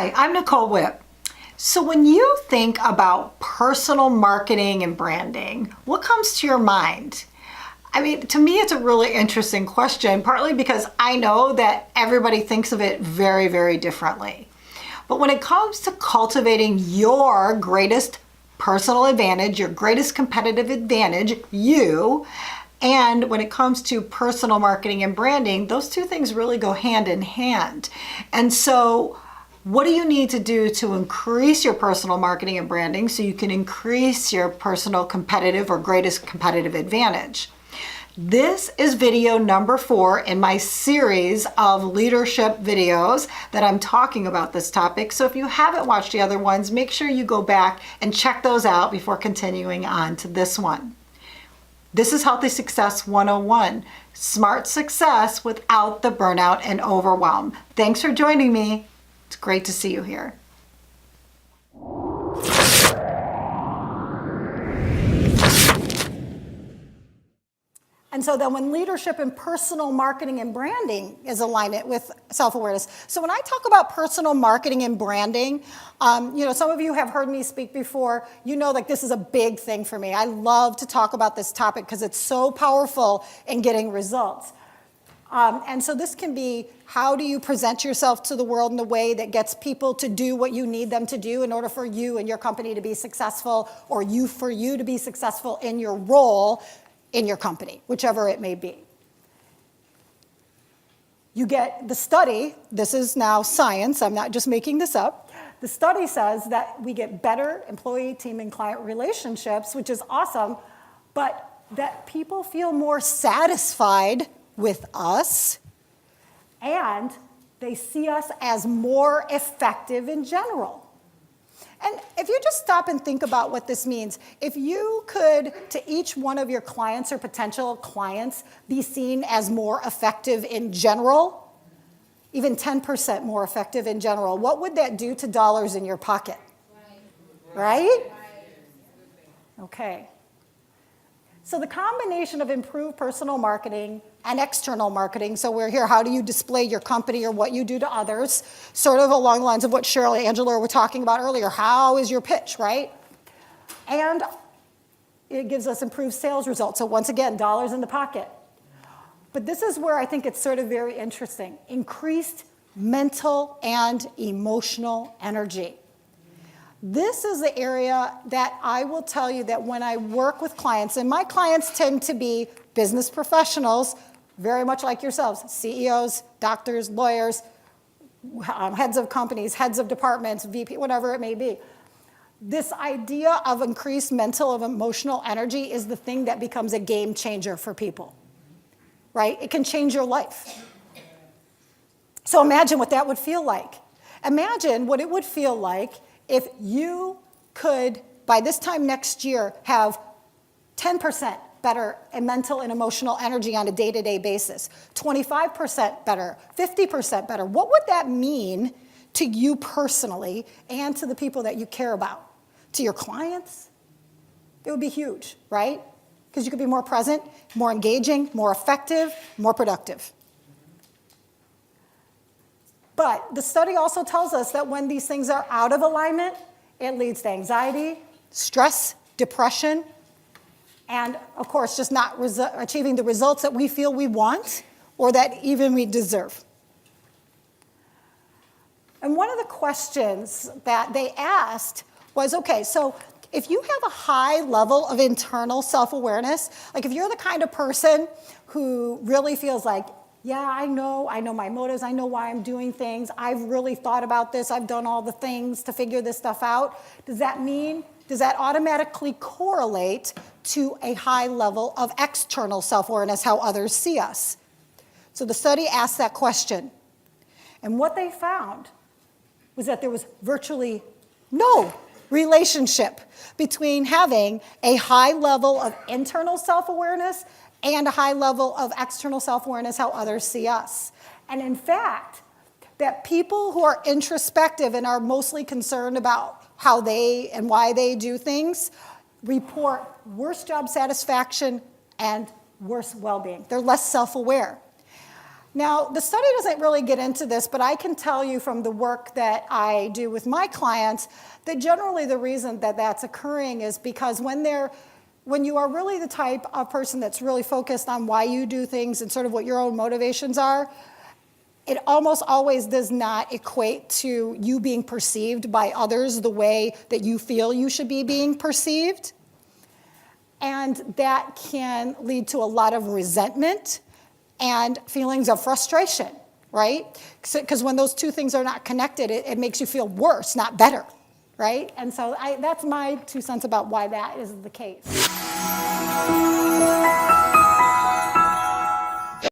Hi, I'm Nicole Whipp. So when you think about personal marketing and branding, what comes to your mind? I mean, to me, it's a really interesting question, partly because I know that everybody thinks of it very, very differently. But when it comes to cultivating your greatest personal advantage, your greatest competitive advantage, you, and when it comes to personal marketing and branding, those two things really go hand in hand. And so what do you need to do to increase your personal marketing and branding so you can increase your personal competitive or greatest competitive advantage? This is video number 4 in my series of leadership videos that I'm talking about this topic. So if you haven't watched the other ones, make sure you go back and check those out before continuing on to this one. This is Healthy Success 101, smart success without the burnout and overwhelm. Thanks for joining me. It's great to see you here. And so then when leadership and personal marketing and branding is alignment with self-awareness. So when I talk about personal marketing and branding, some of you have heard me speak before. You know that this is a big thing for me. I love to talk about this topic because it's so powerful in getting results. And so this can be, how do you present yourself to the world in a way that gets people to do what you need them to do in order for you and your company to be successful, or for you to be successful in your role in your company, whichever it may be. You get the study, this is now science, I'm not just making this up. The study says that we get better employee, team, and client relationships, which is awesome, but that people feel more satisfied with us, and they see us as more effective in general. And if you just stop and think about what this means, if you could, to each one of your clients or potential clients, be seen as more effective in general, even 10% more effective in general, what would that do to dollars in your pocket? Right? Okay. So the combination of improved personal marketing and external marketing, so we're here, how do you display your company or what you do to others, sort of along the lines of what Cheryl and Angela were talking about earlier. How is your pitch, right? And it gives us improved sales results. So once again, dollars in the pocket. But this is where I think it's sort of very interesting. Increased mental and emotional energy. This is the area that I will tell you that when I work with clients, and my clients tend to be business professionals, very much like yourselves, CEOs, doctors, lawyers, heads of companies, heads of departments, VP, whatever it may be. This idea of increased mental and emotional energy is the thing that becomes a game changer for people, right? It can change your life. So imagine what that would feel like. Imagine what it would feel like if you could, by this time next year, have 10% better in mental and emotional energy on a day-to-day basis, 25% better, 50% better. What would that mean to you personally and to the people that you care about? To your clients? It would be huge, right? Because you could be more present, more engaging, more effective, more productive. But the study also tells us that when these things are out of alignment, it leads to anxiety, stress, depression, and of course, just not achieving the results that we feel we want or that even we deserve. And one of the questions that they asked was, okay, so if you have a high level of internal self-awareness, like if you're the kind of person who really feels like, yeah, I know my motives, I know why I'm doing things, I've really thought about this, I've done all the things to figure this stuff out, does that automatically correlate to a high level of external self-awareness, how others see us? So the study asked that question. And what they found was that there was virtually no relationship between having a high level of internal self-awareness and a high level of external self-awareness, how others see us. And in fact, that people who are introspective and are mostly concerned about how they and why they do things report worse job satisfaction and worse well-being. They're less self-aware. Now, the study doesn't really get into this, but I can tell you from the work that I do with my clients that generally the reason that that's occurring is because when you are really the type of person that's really focused on why you do things and sort of what your own motivations are, it almost always does not equate to you being perceived by others the way that you feel you should be being perceived. And that can lead to a lot of resentment and feelings of frustration, right? Because when those two things are not connected, it makes you feel worse, not better, right? And so that's my 2 cents about why that is the case.